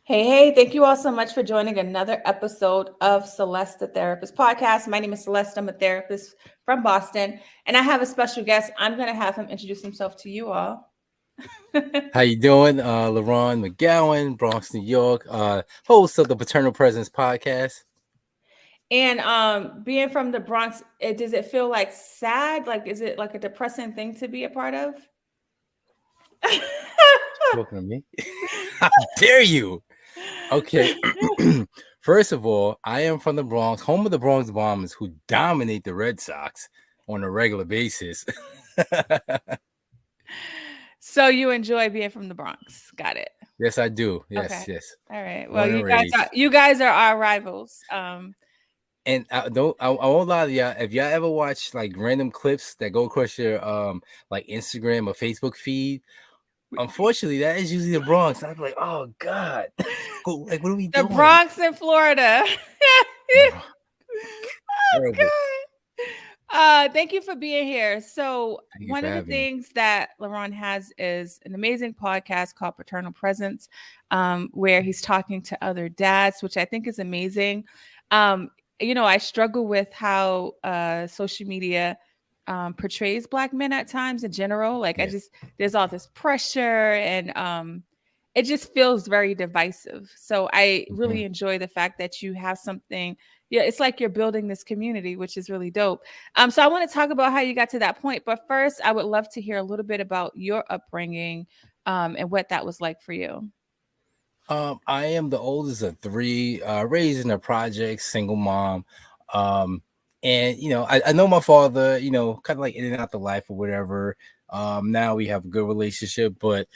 Hey, thank you all so much for joining another episode of Celeste the Therapist podcast. My name is Celeste. I'm a therapist from Boston, and I have a special guest. I'm going to have him introduce himself to you all. How you doing? LaRon McGowan, Bronx, New York, host of the Paternal Presence podcast. And being from the Bronx, does it feel like sad? Like, is it like a depressing thing to be a part of? Talking to me? How dare you? Okay. First of all, I am from the Bronx, home of the Bronx Bombers, who dominate the Red Sox on a regular basis. So you enjoy being from the Bronx. Got it. Yes, I do. Okay. Yes, yes. All right. Well, Born and you guys are raised. our rivals. And I won't lie to y'all. If y'all ever watch like random clips that go across your like Instagram or Facebook feed, unfortunately, that is usually the Bronx. I'm like, oh God, like what are we The doing? Bronx in Florida. Bro, Oh terrible. God. Thank you for being here. So Thank you one for of the having me. things that LaRon has is an amazing podcast called Paternal Presence, where he's talking to other dads, which I think is amazing. Um, I struggle with how social media portrays Black men at times in general. Like Yeah. there's all this pressure and it just feels very divisive. So I Mhm. really enjoy the fact that you have something. Yeah, it's like you're building this community, which is really dope. So I want to talk about how you got to that point. But first, I would love to hear a little bit about your upbringing and what that was like for you. I am the oldest of three, raised in a project, single mom. Um, and I know my father, kind of like in and out the life or whatever. Now we have a good relationship, but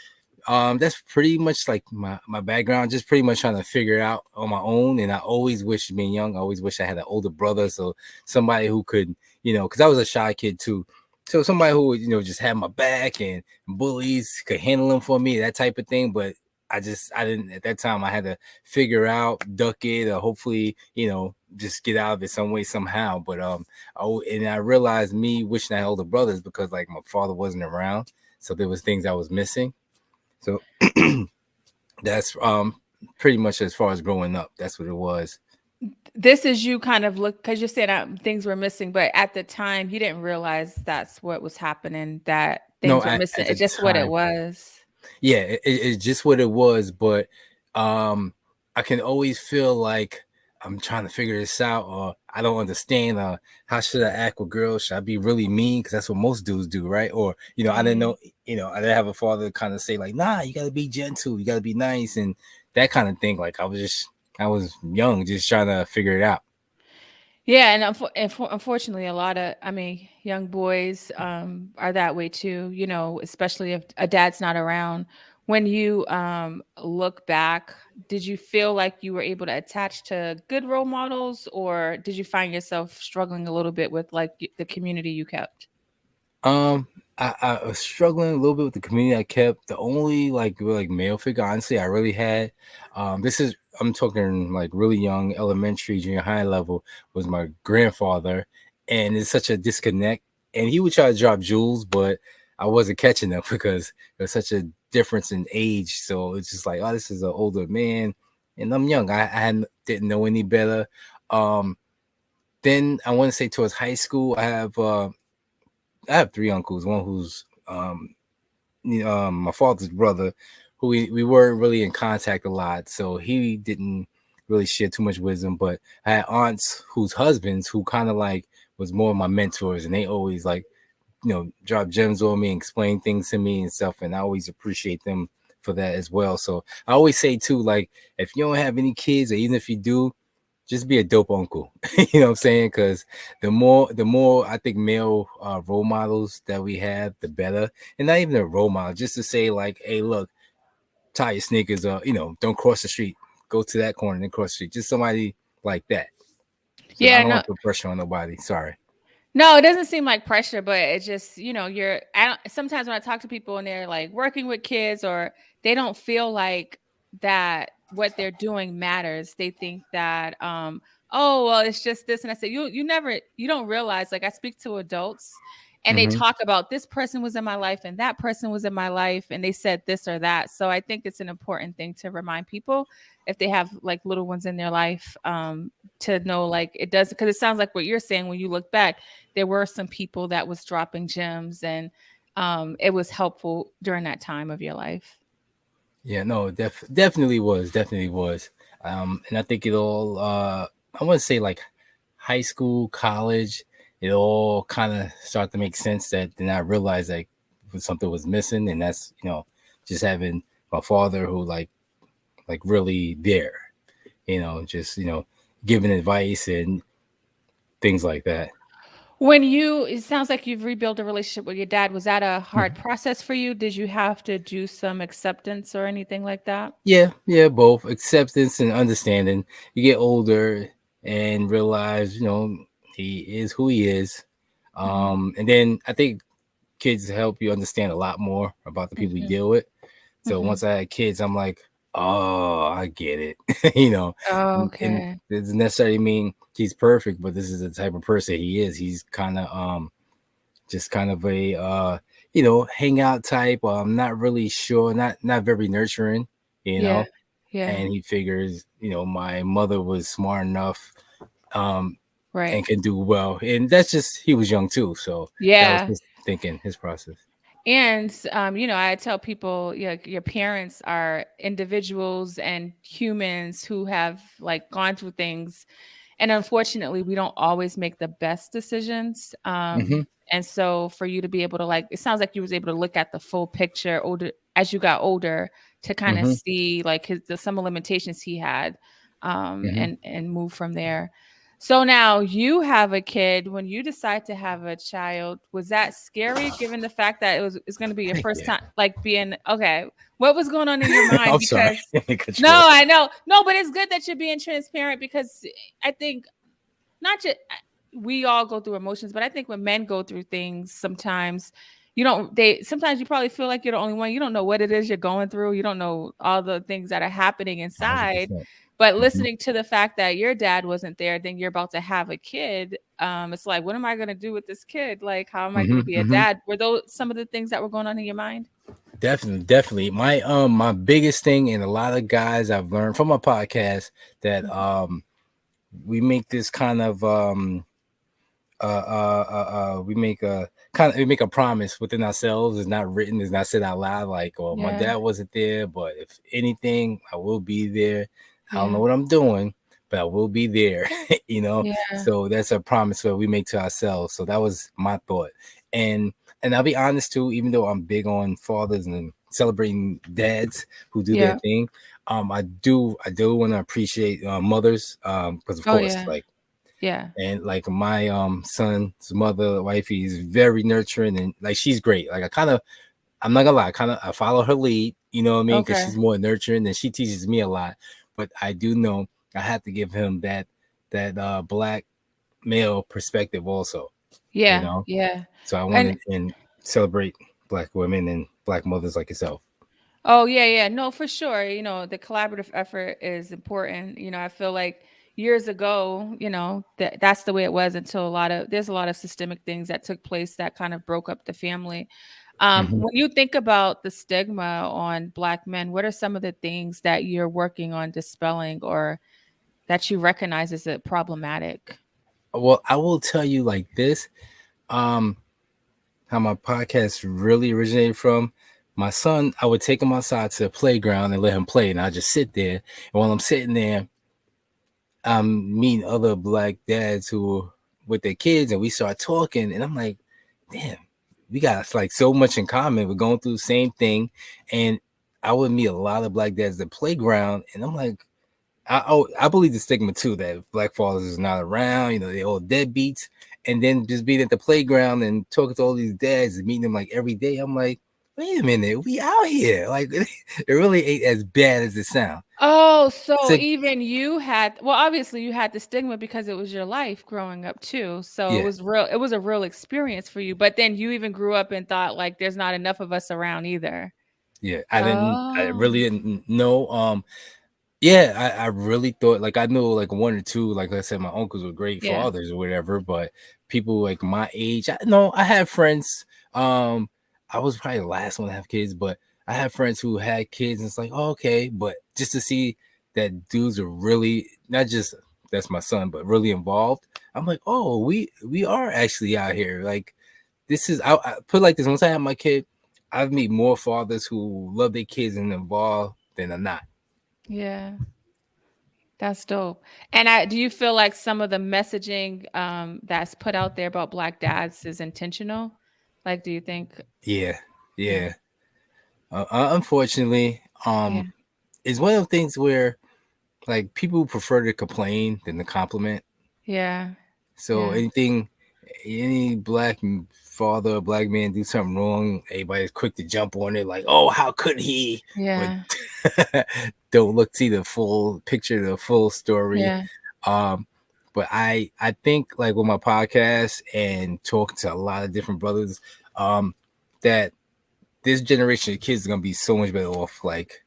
that's pretty much like my background, just pretty much trying to figure it out on my own. And I always wish, being young, I always wish I had an older brother, so somebody who could, because I was a shy kid too. So somebody who would, just have my back, and bullies could handle them for me, that type of thing. But I didn't at that time. I had to figure out, duck it, or hopefully, just get out of it some way, somehow. But and I realized me wishing I had older brothers because like my father wasn't around, so there was things I was missing. So that's pretty much as far as growing up. That's what it was. This is you kind of look because you said things were missing, but at the time you didn't realize that's what was happening, that No, things were missing. at the It's just what it time, was. yeah, it's just what it was. But um, I can always feel like I'm trying to figure this out, or I don't understand. How should I act with girls? Should I be really mean? Because that's what most dudes do, right? Or I didn't Mm. know. I didn't have a father kind of say like, nah, you gotta be gentle, you gotta be nice, and that kind of thing. Like I was young, just trying to figure it out. Yeah, and unfortunately, a lot of, I mean, young boys are that way too. Especially if a dad's not around. When you look back, did you feel like you were able to attach to good role models, or did you find yourself struggling a little bit with like the community you kept? Um, I was struggling a little bit with the community I kept. The only like male figure, honestly, I really had. This is I'm talking like really young, elementary, junior high level, was my grandfather, and it's such a disconnect. And he would try to drop jewels, but I wasn't catching them because there's such a difference in age. So it's just like, oh, this is an older man, and I'm young. Didn't know any better. Um, then I want to say towards high school, I have three uncles. One who's my father's brother, who we weren't really in contact a lot, so he didn't really share too much wisdom. But I had aunts whose husbands who kind of like was more of my mentors, and they always like drop gems on me and explain things to me and stuff, and I always appreciate them for that as well. So I always say too, like if you don't have any kids, or even if you do, just be a dope uncle. You know what I'm saying? Because the more I think male role models that we have, the better. And not even a role model, just to say like, hey, look, tie your sneakers, don't cross the street. Go to that corner and cross the street. Just somebody like that. So I Yeah, don't no, want to put pressure on nobody. Sorry. no, it doesn't seem like pressure, but it just, I don't, sometimes when I talk to people and they're like working with kids or they don't feel like that what they're doing matters. They think that, oh, well, it's just this. And I say, you don't realize, like I speak to adults and they Mm-hmm. talk about this person was in my life and that person was in my life and they said this or that. So I think it's an important thing to remind people if they have like little ones in their life, to know like it does, because it sounds like what you're saying when you look back, there were some people that was dropping gems, and it was helpful during that time of your life. Yeah, no, definitely was. And I think it all, I want to say like high school, college, it all kind of start to make sense. That then I realized like something was missing, and that's just having my father who like really there, just giving advice and things like that. When you it sounds like you've rebuilt a relationship with your dad. Was that a hard Mhm. process for you? Did you have to do some acceptance or anything like that? Yeah, yeah, both acceptance and understanding. You get older and realize, he is who he is. Mhm, And then I think kids help you understand a lot more about the people you mhm, deal with. So mhm. once I had kids, I'm like, oh, I get it. And Okay. it doesn't necessarily mean he's perfect, but this is the type of person he is. He's kind of just kind of a hangout type. Not really sure, not very nurturing, you Yeah. know. Yeah. And he figures, my mother was smart enough, um, Right. and can do well. And that's just he was young too, so that was Yeah. his thinking, his process. And, I tell people, your parents are individuals and humans who have like gone through things. And unfortunately, we don't always make the best decisions. Hmm. And so for you to be able to like, it sounds like you was able to look at the full picture older as you got older to kind of Hmm. see like some of the limitations he had, Hmm. and move from there. So now you have a kid. When you decide to have a child, was that scary given the fact that it's going to be your first Yeah. time like being okay? What was going on in your mind? I'm sorry. Because Let me cut no, you off. I know. No, but it's good that you're being transparent because I think not just we all go through emotions, but I think when men go through things, sometimes sometimes you probably feel like you're the only one. You don't know what it is you're going through. You don't know all the things that are happening inside. 100%. But Hmm. listening to the fact that your dad wasn't there, then you're about to have a kid. It's like, what am I going to do with this kid? Like, how am I going Hmm. to be a Hmm. dad? Were those some of the things that were going on in your mind? Definitely. My biggest thing, and a lot of guys I've learned from my podcast, that Mhm. we make this kind of we make a promise within ourselves. It's not written, it's not said out loud, like, oh, my Yeah, dad wasn't there, but if anything, I will be there. I don't know yeah, what I'm doing, but I will be there. yeah, So that's a promise that we make to ourselves. So that was my thought. And I'll be honest too, even though I'm big on fathers and celebrating dads who do their yeah. thing, I do want to appreciate mothers, because of Oh course, yeah, like, yeah, and like my son's mother, wifey, is very nurturing, and like she's great. Like I'm not gonna lie, I follow her lead, you know what I mean, because okay, she's more nurturing and she teaches me a lot. But I do know I have to give him that black male perspective also, you yeah, know. yeah. So I want And to and celebrate black women and black mothers like yourself. oh, yeah, yeah. No, for sure. The collaborative effort is important. I feel like years ago, that's the way it was until there's a lot of systemic things that took place that kind of broke up the family. Hmm. When you think about the stigma on Black men, what are some of the things that you're working on dispelling or that you recognize as problematic? Well, I will tell you like this. Um, how my podcast really originated from. My son, I would take him outside to the playground and let him play, and I just sit there. And while I'm sitting there, I'm meeting other black dads who with their kids, and we start talking, and I'm like, damn, we got like so much in common. We're going through the same thing, and I would meet a lot of black dads at the playground, and I'm like, I believe the stigma too that black fathers is not around. They all deadbeats, and then just being at the playground and talking to all these dads and meeting them like every day. I'm like, wait a minute, we out here. Like it really ain't as bad as it sounds. Oh, so So even you had well, obviously you had the stigma because it was your life growing up too. So yeah, it was a real experience for you. But then you even grew up and thought like there's not enough of us around either. yeah. I Oh, really didn't know. Yeah, I really thought like I knew like one or two. Like I said, my uncles were great yeah. fathers or whatever, but people like my age. No, I have friends. Um, I was probably the last one to have kids, but I have friends who had kids, and it's like, oh, okay. But just to see that dudes are really not just that's my son, but really involved. I'm like, oh, we are actually out here. Like this is I put it like this. Once I have my kid, I've meet more fathers who love their kids and involved than are not. Yeah. That's dope. And do you feel like some of the messaging that's put out there about black dads is intentional? Like, do you think? Yeah, Yeah. yeah. Unfortunately, Yeah. it's one of the things where like people prefer to complain than to compliment. Yeah. So Yeah. any father, black man do something wrong, everybody's quick to jump on it, like, oh, how could he? But Yeah. don't look see the full picture, the full story. Yeah. Um, but I think like with my podcast and talking to a lot of different brothers, that this generation of kids is gonna be so much better off. Like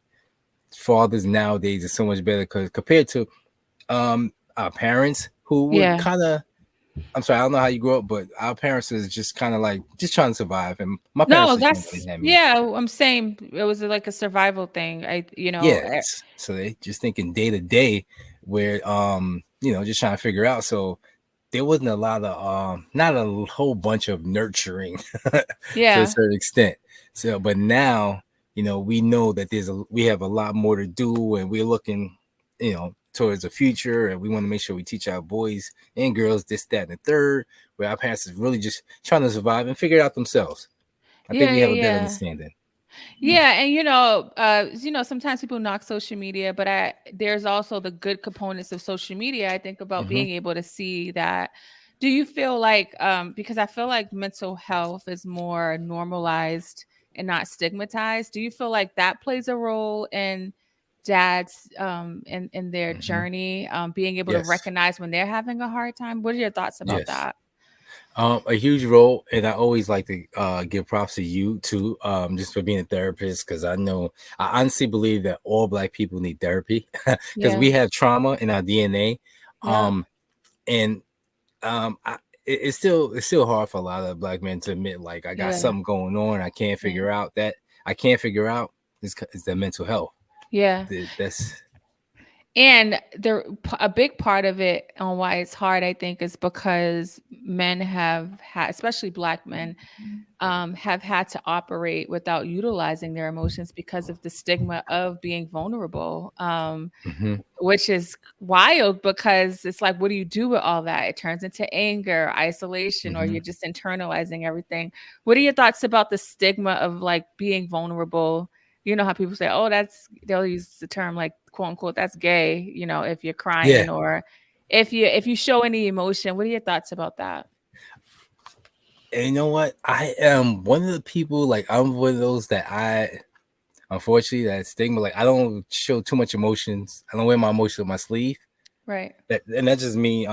fathers nowadays are so much better because compared to our parents who would Yeah. kind of I'm sorry, I don't know how you grew up, but our parents was just kind of like just trying to survive, and my parents No, just didn't really that's have me. yeah. I'm saying it was like a survival thing. So they just thinking day to day, where just trying to figure out. So there wasn't a lot of not a whole bunch of nurturing to a Yeah. certain extent. So, but now we know that we have a lot more to do, and we're looking towards the future, and we want to make sure we teach our boys and girls this, that, and the third. Where our parents is really just trying to survive and figure it out themselves. I think Yeah. we Yeah. have a better Yeah. understanding. Yeah, and sometimes people knock social media, but there's also the good components of social media. I think about Hmm. being able to see that. Do you feel like because I feel like mental health is more normalized and not stigmatized. Do you feel like that plays a role in dads in their Hmm. journey being able to Yes. recognize when they're having a hard time? What are your thoughts about Yes. that? A huge role, and I always like to give props to you too, just for being a therapist, because I honestly believe that all Black people need therapy because Yeah. we have trauma in our DNA, Yep. um, and it's still hard for a lot of Black men to admit like I got Yeah. something going on, Yeah. I can't figure out is the mental health. Yeah. That's And a big part of it on why it's hard, I think, is because men have had, especially black men, have had to operate without utilizing their emotions because of the stigma of being vulnerable. hmm Which is wild because it's like, what do you do with all that? It turns into anger, isolation, or hmm you're just internalizing everything. What are your thoughts about the stigma of like being vulnerable? You know how people say, oh, they'll use the term like quote unquote, that's gay, if you're yeah. crying or if you show any emotion. What are your thoughts about that? And you know what? I am one of the people, like I'm one of those that unfortunately, that stigma, like I don't show too much emotions. I don't wear my emotions on my sleeve. Right. And that's just me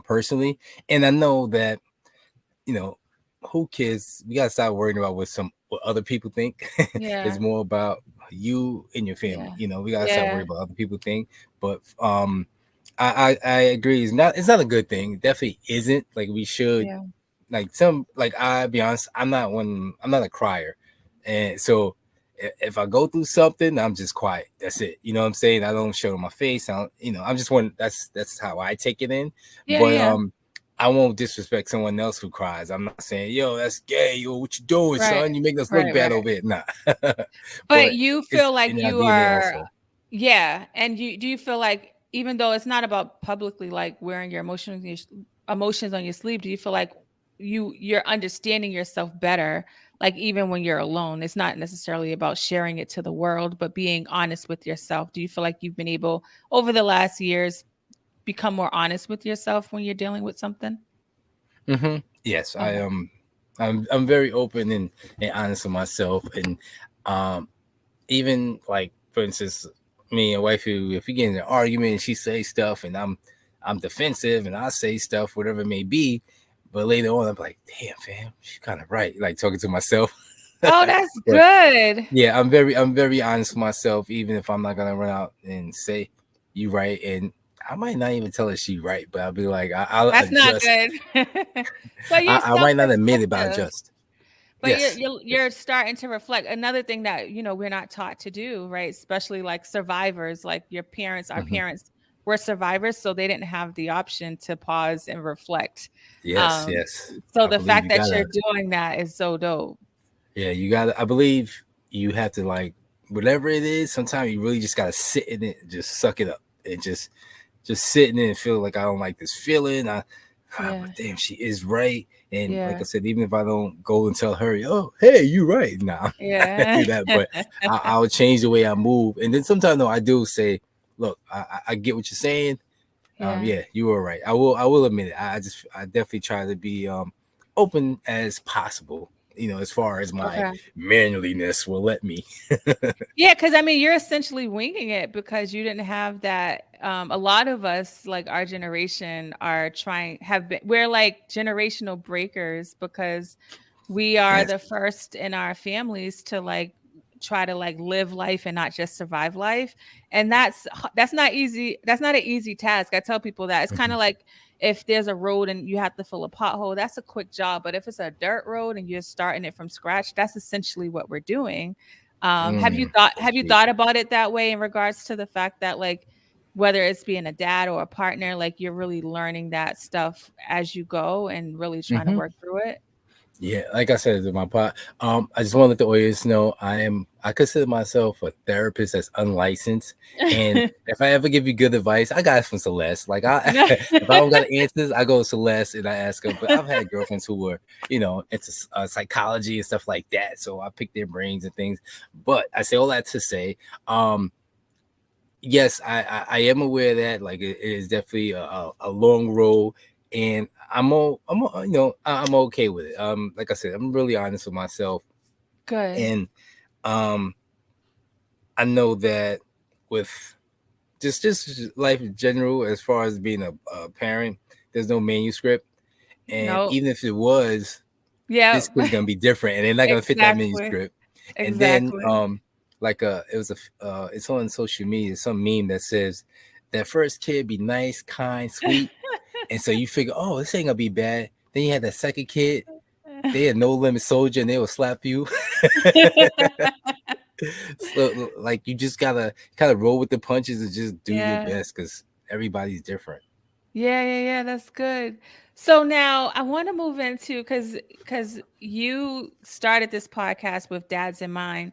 personally. And I know that, you know, who cares? We gotta stop worrying about what other people think. It's Yeah. more about you and your family. Yeah. We gotta stop Yeah. worrying about other people think. But I agree. It's not a good thing. It definitely isn't. Like we should Yeah. like I be honest, I'm not a crier, and so if I go through something, I'm just quiet. That's it. You know what I'm saying? I don't show my face. I don't, I'm just one. That's how I take it in. Yeah. But Yeah. I won't disrespect someone else who cries. I'm not saying, yo, that's gay. Yo, what you doing, Right. son? You making us look Right. bad Right. over it. Nah. But But you it's feel like in our you DNA are, also. yeah. And do you feel like even though it's not about publicly like wearing your emotions on your sleeve, do you feel like you're understanding yourself better, like even when you're alone? It's not necessarily about sharing it to the world, but being honest with yourself. Do you feel like you've been able over the last years become more honest with yourself when you're dealing with something? Yes, I Okay. am. I'm very open and honest with myself, and um, even like for instance, me and wife, if we get in an argument and she says stuff and I'm defensive and I say stuff, whatever it may be, but later on I'm like, damn, fam, she's kind of right. Like talking to myself. Oh, that's But good. yeah, I'm very honest with myself, even if I'm not gonna run out and say you right. And I might not even tell her she right, but I'll be like, I'll That's not adjust. good. But you're I might not admit it, but I self-reflective. adjust. But you're Yes. you're Yes. you're starting to reflect. Another thing that, we're not taught to do, right? Especially like survivors, like your parents, our Hmm. parents were survivors, so they didn't have the option to pause and reflect. Yes. Um, Yes. so I the believe fact you that you're gotta. doing that is so dope. Yeah, you gotta. I believe you have to like whatever it is. Sometimes you really just gotta sit in it, and just suck it up, and just sit in it and feel like I don't like this feeling. But Yeah. damn, she is right. And like I Yeah. said, even if I don't go and tell her, oh, hey, you right. Nah, I'm not gonna Yeah. do that. But I'll change the way I move. And then sometimes though, I do say, look, I get what you're saying. Yeah. Yeah, you were right. I will admit it. I definitely try to be open as possible. As far as my Okay. manliness will let me. Yeah, because I mean, you're essentially winging it because you didn't have that. A lot of us, like our generation, we're like generational breakers because we are Yes. the first in our families to like try to like live life and not just survive life. And that's not easy. That's not an easy task. I tell people that it's kind Mhm. of like if there's a road and you have to fill a pothole, that's a quick job. But if it's a dirt road and you're starting it from scratch, that's essentially what we're doing. Have you thought That's deep. about it that way in regards to the fact that like whether it's being a dad or a partner, like you're really learning that stuff as you go and really trying to Hmm. work through it? Yeah, like I said in my pod, I just want to let the audience know I consider myself a therapist that's unlicensed, and if I ever give you good advice, I got it from Celeste. Like if I don't got answers, I go to Celeste and I ask her. But I've had girlfriends who were, into psychology and stuff like that, so I pick their brains and things. But I say all that to say, um, yes, I am aware that like it is definitely a long road, and I'm okay with it. Like I said, I'm really honest with myself, Good. and um, I know that with just life in general, as far as being a parent, there's no manuscript, and No. even if it was, Yeah. this kid's gonna be different, and they're not gonna fit that Exactly. manuscript. And then Exactly. like it's on social media, some meme that says that first kid be nice, kind, sweet, and so you figure, oh, this ain't gonna be bad. Then you had that second kid, they had no limit soldier, and they will slap you. So like you just gotta kind of roll with the punches and just do your Yeah. best because everybody's different. Yeah, yeah, yeah, that's good. So now I want to move into because you started this podcast with dads in mind.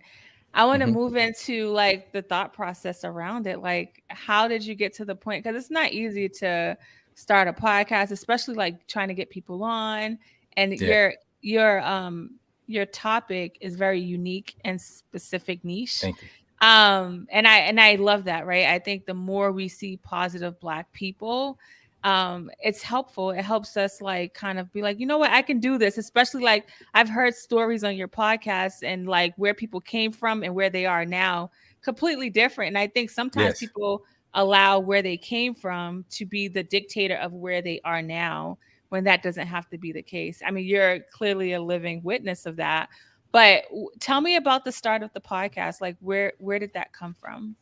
I want to Hmm. move into like the thought process around it. Like, how did you get to the point? Because it's not easy to start a podcast, especially like trying to get people on. And Yeah, your topic is very unique and specific niche. thank you. And I love that, right? I think the more we see positive Black people, it's helpful. It helps us like kind of be like, you know what, I can do this. Especially like I've heard stories on your podcast and like where people came from and where they are now, completely different. And I think sometimes Yes. people allow where they came from to be the dictator of where they are now when that doesn't have to be the case. I mean, you're clearly a living witness of that. But tell me about the start of the podcast. Like where did that come from?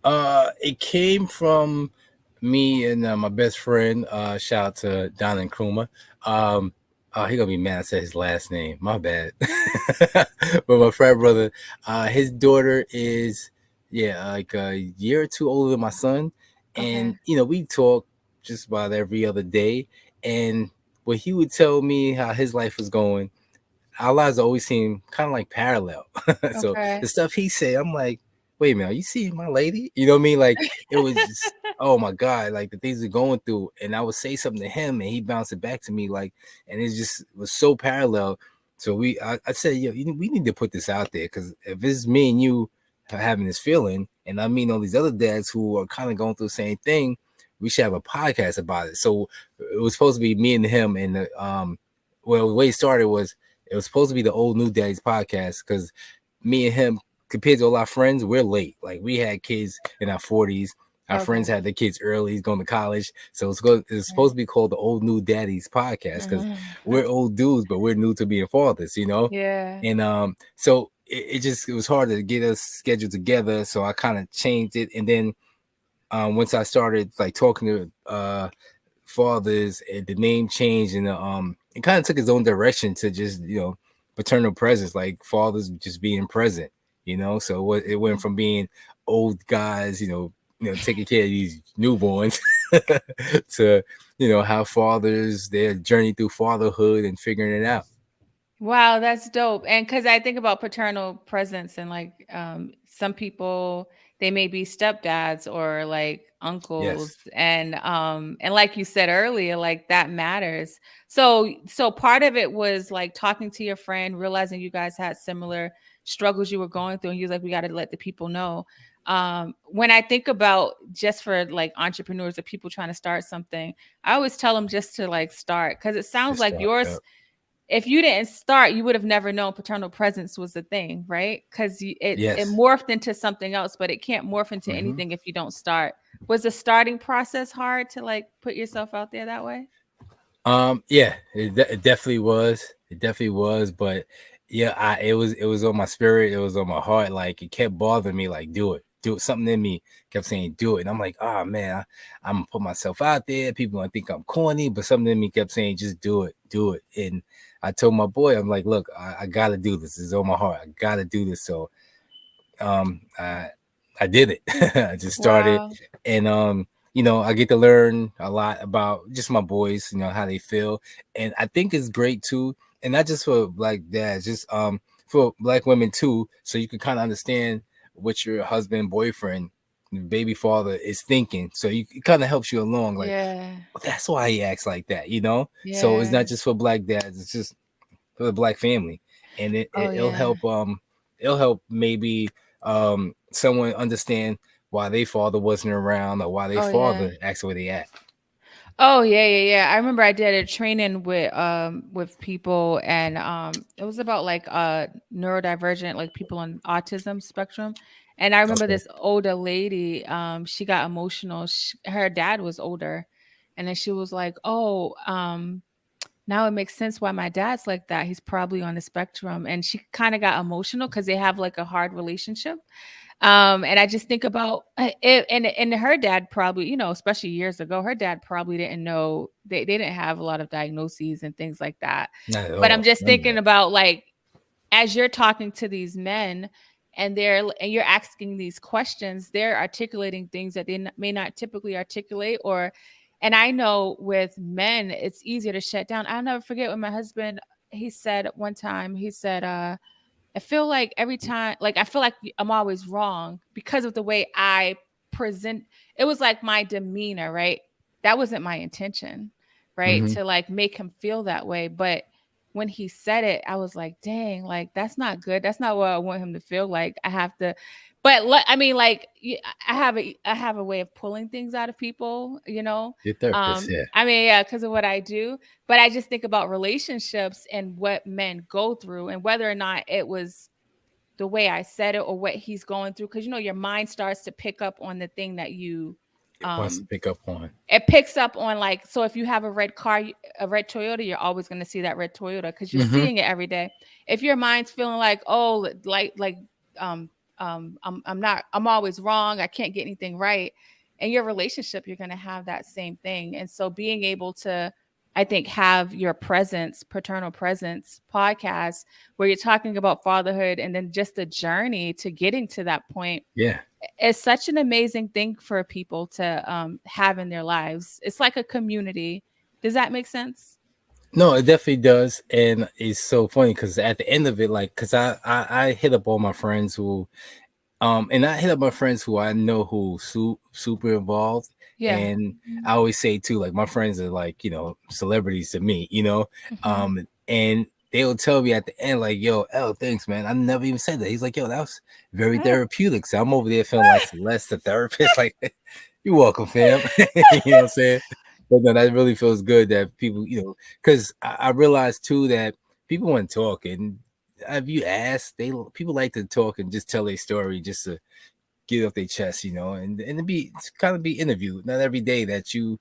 It came from me and my best friend. Shout out to Don and Kruma. Um, he gonna be mad I said his last name. My bad. But my frat brother, his daughter is like a year or two older than my son, and Okay. we talk just about every other day. And when he would tell me how his life was going, our lives always seem kind of like parallel. So Okay. the stuff he said, I'm like, wait a minute, are you seeing my lady? You know what I mean? Like it was just, oh my God, like the things we're going through. And I would say something to him and he bounced it back to me like, and it just was so parallel. So I said, we need to put this out there because if it's me and you having this feeling, and I mean all these other dads who are kind of going through the same thing, we should have a podcast about it. So it was supposed to be me and him, and well, the way it started was it was supposed to be the old new daddies podcast because me and him, compared to all our friends, we're late. Like we had kids in our 40s. Our friends Okay. had their kids early, he's going to college. So it's Right. supposed to be called the old new daddies podcast because Mhm. we're old dudes, but we're new to being fathers. Yeah. And so it was hard to get us scheduled together. So I kind of changed it. And then once I started like talking to fathers, the name changed, and it kind of took its own direction to just paternal presence, like fathers just being present. So it went Mhm. from being old guys, taking care of these newborns, to how fathers their journey through fatherhood and figuring it out. Wow, that's dope. And because I think about paternal presence and like some people, they may be stepdads or like Yes, uncles, and like you said earlier, like that matters. So part of it was like talking to your friend, realizing you guys had similar struggles you were going through, and you was like, we got to let the people know. When I think about just for like entrepreneurs or people trying to start something, I always tell them just to like start, because it sounds just like start. yours, Yep. if you didn't start, you would have never known paternal presence was a thing, right? Because it Yes. morphed into something else, but it can't morph into Hmm. anything if you don't start. Was the starting process hard to like put yourself out there that way? Yeah, it definitely was. It definitely was. But yeah, it was on my spirit. It was on my heart. Like it kept bothering me. Like do it. Something in me kept saying do it, and I'm like, oh man, I'm gonna put myself out there. People gonna think I'm corny, but something in me kept saying just do it. And I told my boy, I'm like, look, I gotta do this. It's on my heart. I gotta do this. So um I I did it. I just started, Wow. and I get to learn a lot about just my boys, how they feel. And I think it's great too, and not just for black dads, just for black women too, so you can kind of understand what your husband, boyfriend, baby father is thinking. So it kind of helps you along, like, Yeah. well, that's why he acts like that. So it's Yeah. not just for black dads, it's just for the black family, and Oh it'll yeah. help it'll help maybe someone understand why their father wasn't around, or why their Oh yeah. father acts the way they act. Oh yeah, yeah, yeah. I remember I did a training with people, and it was about like neurodivergent, like people on autism spectrum. And I remember Okay. this older lady, she got emotional. Her dad was older, and then she was like, "Oh, now it makes sense why my dad's like that. He's probably on the spectrum." And she kind of got emotional because they have like a hard relationship. And I just think about it, and her dad probably, especially years ago, her dad probably didn't know, they didn't have a lot of diagnoses and things like that. Not at But I'm all. just None of thinking that. about like, as you're talking to these men, and you're asking these questions, they're articulating things that they may not typically articulate. Or and I know with men it's easier to shut down. I'll never forget when my husband, he said one time, he said, I feel like every time, like I feel like I'm always wrong because of the way I present. It was like my demeanor, right? That wasn't my intention, right? Hmm. To like make him feel that way. But when he said it, I was like, dang, like that's not good. That's not what I want him to feel like. I have to, but I mean, like I have a way of pulling things out of people, you know. Your therapist, yeah. I mean, yeah, because of what I do. But I just think about relationships and what men go through, and whether or not it was the way I said it or what he's going through. Because your mind starts to pick up on the thing that you, It wants to um, pick up on. it picks up on, like, so if you have a red car, a red Toyota, you're always going to see that red Toyota because you're Hmm. seeing it every day. If your mind's feeling like, oh, like, um, I'm always wrong. I can't get anything right. In your relationship, you're going to have that same thing. And so being able to, I think, have your presence, paternal presence podcast, where you're talking about fatherhood and then just the journey to getting to that point, Yeah. it's such an amazing thing for people to have in their lives. It's like a community. Does that make sense? No, it definitely does, and it's so funny because at the end of it, like, because I hit up all my friends who and I hit up my friends who I know who super involved. Yeah. And I always say too, like my friends are like, celebrities to me. Hmm. And they'll tell me at the end, like, yo, L, thanks, man. I never even said that. He's like, yo, that was very therapeutic. So I'm over there feeling like Celeste the therapist. Like, you're welcome, fam. You know what I'm saying? But no, that really feels good that people, because I realized too that people want to talk, and have you asked? People like to talk and just tell their story just to get off their chest, and to kind of be interviewed. Not every day that just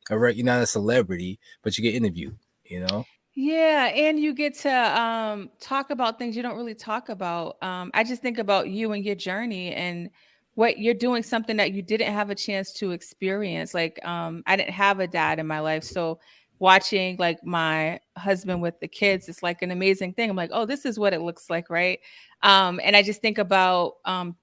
you're not a celebrity, but you get interviewed. Yeah, and you get to talk about things you don't really talk about. I just think about you and your journey, and what you're doing something that you didn't have a chance to experience. Like I didn't have a dad in my life, so watching like my husband with the kids, it's like an amazing thing. I'm like, oh, this is what it looks like, right? And I just think about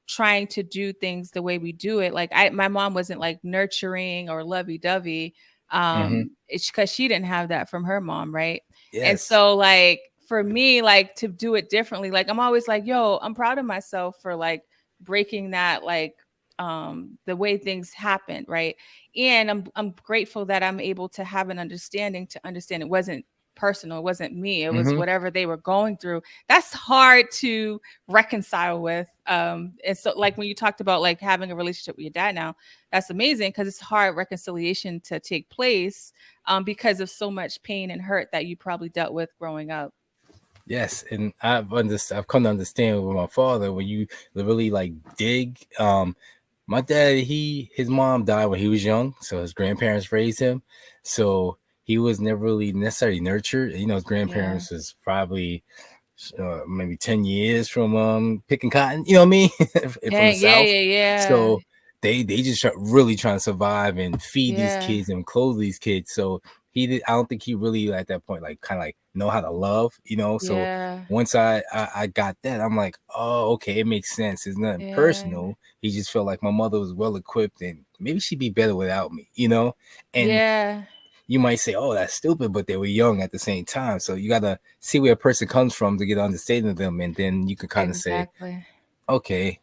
trying to do things the way we do it. Like my mom wasn't like nurturing or lovey-dovey. Hmm. It's because she didn't have that from her mom, right? And Yes. so like for me, like to do it differently, like I'm always like, yo, I'm proud of myself for like breaking that, like the way things happen, right? And I'm grateful that I'm able to have an understanding, to understand it wasn't personal, it wasn't me, it was Hmm. whatever they were going through. That's hard to reconcile with. And so like when you talked about like having a relationship with your dad now, that's amazing, because it's hard reconciliation to take place because of so much pain and hurt that you probably dealt with growing up. Yes, and I've come to understand with my father when you really like dig. My dad, his mom died when he was young, so his grandparents raised him. So he was never really necessarily nurtured. You know, his Yeah. grandparents was probably maybe 10 years from picking cotton. You know what I mean? From the Dang, yeah, South. yeah, yeah. So they just really trying to survive and feed these Yeah. kids and clothe these kids. So he did. I don't think he really at that point like kind of like know how to love. You know. So Yeah. once I got that, I'm like, oh, okay, it makes sense. It's nothing Yeah. personal. He just felt like my mother was well equipped and maybe she'd be better without me. You know. And Yeah. you might say, "Oh, that's stupid," but they were young at the same time. So you gotta see where a person comes from to get an understanding of them, and then you can kind of say, Exactly. "Okay,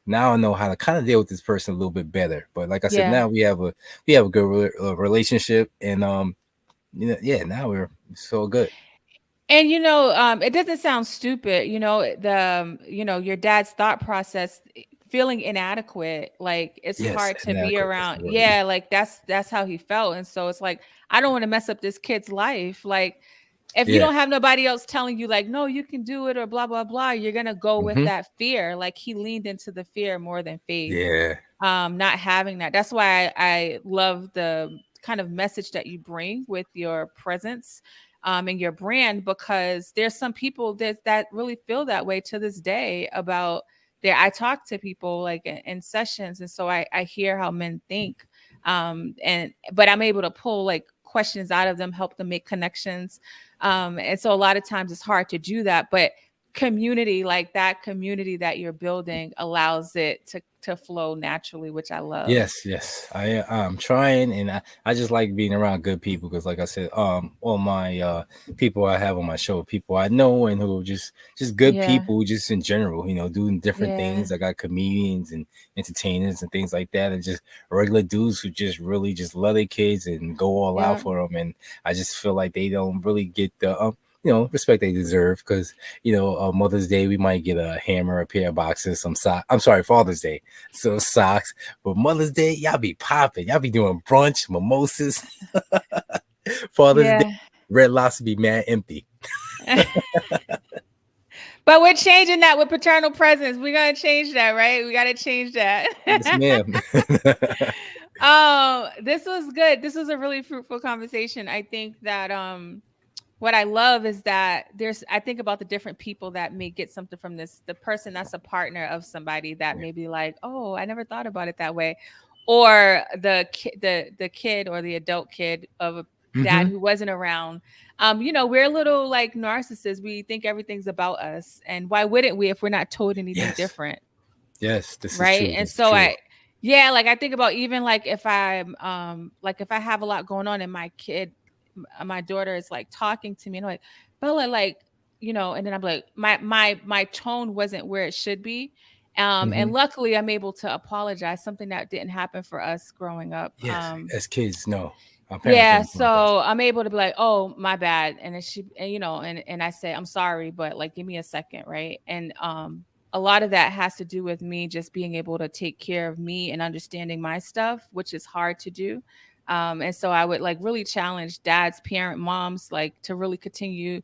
now I know how to kind of deal with this person a little bit better." But like I said, Yeah. now we have a good relationship, and yeah, now we're so good. And it doesn't sound stupid, your dad's thought process, feeling inadequate, like it's Yes, hard to be inadequate. That's around. the word. Yeah, like that's how he felt. And so it's like, I don't want to mess up this kid's life. Like if you Yeah. don't have nobody else telling you like, no, you can do it or blah blah blah, you're gonna go with Hmm. that fear. Like he leaned into the fear more than faith. Yeah. Not having that. That's why I love the kind of message that you bring with your presence and your brand, because there's some people that really feel that way to this day about their. I talk to people like in sessions, and so I hear how men think, and but I'm able to pull like questions out of them, help them make connections, and so a lot of times it's hard to do that, but community, like that community that you're building, allows it to flow naturally, which I love. Yes, yes. I'm trying, and I just like being around good people because, like I said, all my people I have on my show, people I know and who are just good Yeah. people, just in general, doing different Yeah. things. I got comedians and entertainers and things like that, and just regular dudes who just really just love their kids and go all out Yeah. for them. And I just feel like they don't really get the respect they deserve because Mother's Day we might get a hammer, a pair of boxes, some socks. I'm sorry, Father's Day, some socks. But Mother's Day, y'all be popping. Y'all be doing brunch, mimosas. Father's Day, Yeah. Red Lobster be mad empty. But we're changing that with paternal presence. We gotta change that, right? We gotta change that. Yes, ma'am. This was good. This was a really fruitful conversation. I think that what I love is that I think about the different people that may get something from this. The person that's a partner of somebody that may be like, oh, I never thought about it that way. Or the kid or the adult kid of a dad Hmm. who wasn't around. We're a little like narcissists. We think everything's about us. And why wouldn't we if we're not told anything Yes. different? Yes, this is Right. true. And This is so true. yeah, like I think about even like if I'm like if I have a lot going on and my daughter is like talking to me and I'm like, Bella, like, and then I'm like, my tone wasn't where it should be. And Hmm. luckily I'm able to apologize, something that didn't happen for us growing up. Yes, as kids, no. Our parents Yeah, don't apologize. so I'm able to be like, "Oh, my bad," and then and I say, "I'm sorry, but like, give me a second, right?" And a lot of that has to do with me just being able to take care of me and understanding my stuff, which is hard to do. And so I would like really challenge dads, moms, like to really continue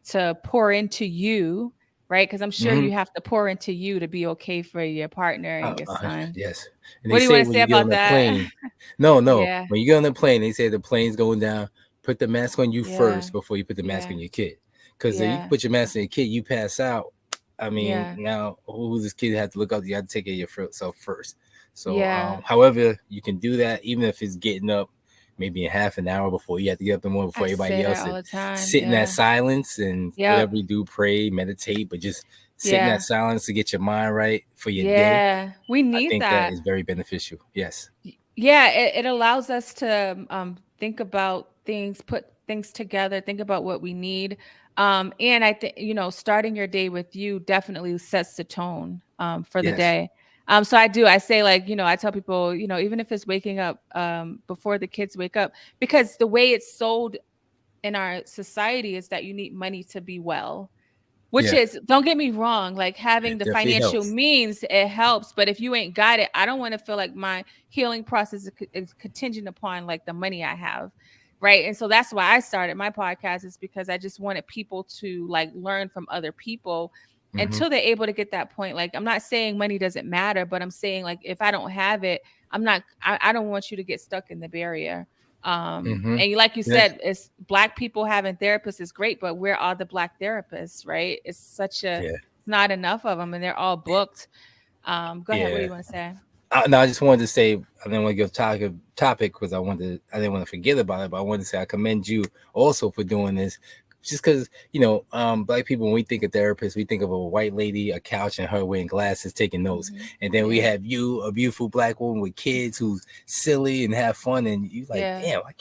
to pour into you, right? Because I'm sure Hmm. you have to pour into you to be okay for your partner and your son. Yes. And What they do you say want to when say you get on about that that? plane, no, no, Yeah, when you get on the plane, they say the plane's going down. Put the mask on you yeah, first before you put the mask yeah, on your kid. Because if you yeah. put your mask on your kid, you pass out. I mean, Yeah. now who this kid had to look up? You have to take care of yourself first. So, Yeah. however you can do that, even if it's getting up maybe in half an hour before you have to get up in the morning before I everybody say that else, all and the time. sit in that Yeah. silence and Yep. whatever you do, pray, meditate, but just sit in that Yeah. silence to get your mind right for your day. Yeah. We I need think that that. is very beneficial. Yes. Yeah, it allows us to think about things, put things together, think about what we need. And I think, starting your day with you definitely sets the tone for the Yes. day. So I say, like, I tell people, even if it's waking up before the kids wake up, because the way it's sold in our society is that you need money to be well. Which Yeah. is, don't get me wrong, like having It the definitely financial helps. means, it helps. But if you ain't got it, I don't want to feel like my healing process is contingent upon like the money I have. Right. And so that's why I started my podcast, is because I just wanted people to like learn from other people Hmm. until they're able to get that point. Like, I'm not saying money doesn't matter, but I'm saying, like, if I don't have it, I don't want you to get stuck in the barrier. Hmm. And like you Yes. said, it's Black people having therapists is great, but where are the Black therapists, right? Yeah. Not enough of them, and they're all booked. Go ahead, what do Yeah. you want to say? No, I just wanted to say I didn't want to give topic because I didn't want to forget about it, but I wanted to say I commend you also for doing this. Just because Black people, when we think of therapists, we think of a white lady, a couch, and her wearing glasses taking notes, Hmm. and then we Yeah. have you, a beautiful Black woman with kids who's silly and have fun, and you like, Yeah. damn, I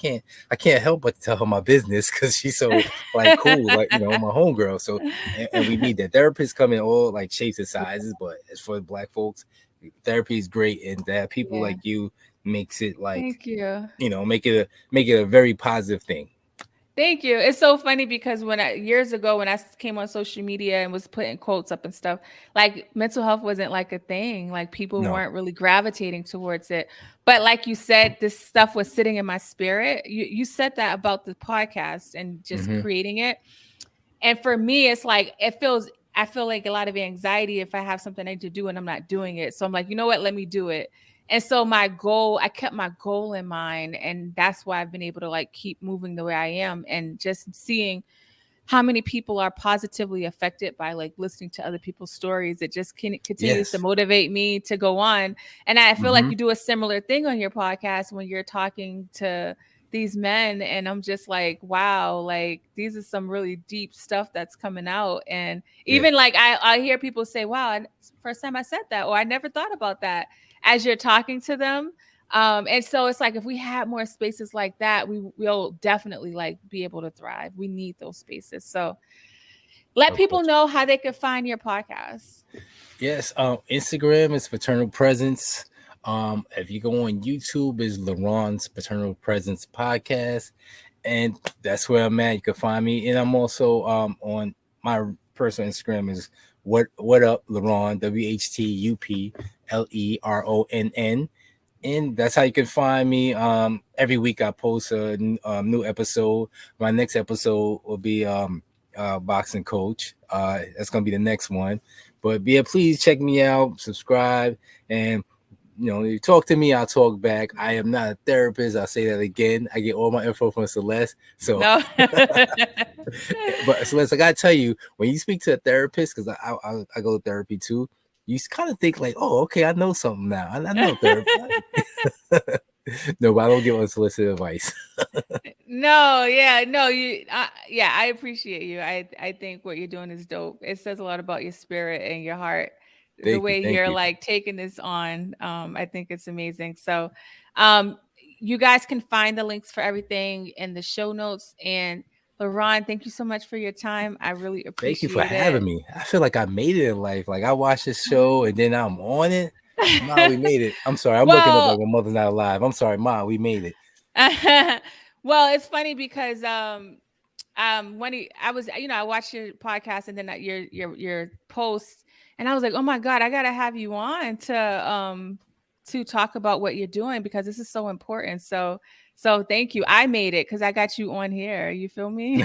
can't help but to tell her my business because she's so like cool, like my homegirl. So, and we need that. Therapists come in all like shapes and sizes, but as for Black folks, therapy is great, and that people Yeah. like you makes it like Thank you. make it a very positive thing. Thank you. It's so funny because years ago, when I came on social media and was putting quotes up and stuff, like, mental health wasn't like a thing. Like, people No. weren't really gravitating towards it. But like you said, this stuff was sitting in my spirit. You said that about the podcast and just Hmm. creating it. And for me, it's like, I feel like a lot of anxiety if I have something I need to do and I'm not doing it. So I'm like, you know what, let me do it. And so I kept my goal in mind. And that's why I've been able to like keep moving the way I am, and just seeing how many people are positively affected by like listening to other people's stories. It just continues to Yes. motivate me to go on. And I feel like Hmm. you do a similar thing on your podcast when you're talking to these men, and I'm just like, wow, like, these are some really deep stuff that's coming out. And Yeah. even like I hear people say, wow, first time I said that, or I never thought about that, as you're talking to them. And so it's like, if we had more spaces like that, will definitely like be able to thrive. We need those spaces. So let Of people course. know how they can find your podcast. Yes. Instagram is Paternal Presence. If you go on YouTube, is LaRon's Paternal Presence podcast, and that's where I'm at. You can find me, and I'm also on my personal Instagram is what up LaRon, WHTUPLERONN, and that's how you can find me. Every week I post a new episode. My next episode will be boxing coach. That's gonna be the next one. But yeah, please check me out, subscribe, and you talk to me, I'll talk back. I am not a therapist. I'll say that again. I get all my info from Celeste. So, No. but Celeste, I gotta tell you, when you speak to a therapist, because I go to therapy too, you kind of think like, oh, okay, I know something now. I know therapy. No, but I don't give unsolicited advice. No, yeah, no, yeah, I appreciate you. I think what you're doing is dope. It says a lot about your spirit and your heart. The Thank you, way thank you're you, like taking this on, I think it's amazing. So, um, you guys can find the links for everything in the show notes. And LaRon, thank you so much for your time. I really thank you for appreciate it. having me. I feel like I made it in life. Like I watched this show and then I'm on it. Ma, we made it. I'm sorry, I'm looking up Well, like my mother's not alive. I'm sorry, Ma, we made it. well, it's funny because when I was, I watched your podcast and then your posts, and I was like, oh my god, I gotta have you on to talk about what you're doing, because this is so important. So thank you. I made it because I got you on here. You feel me?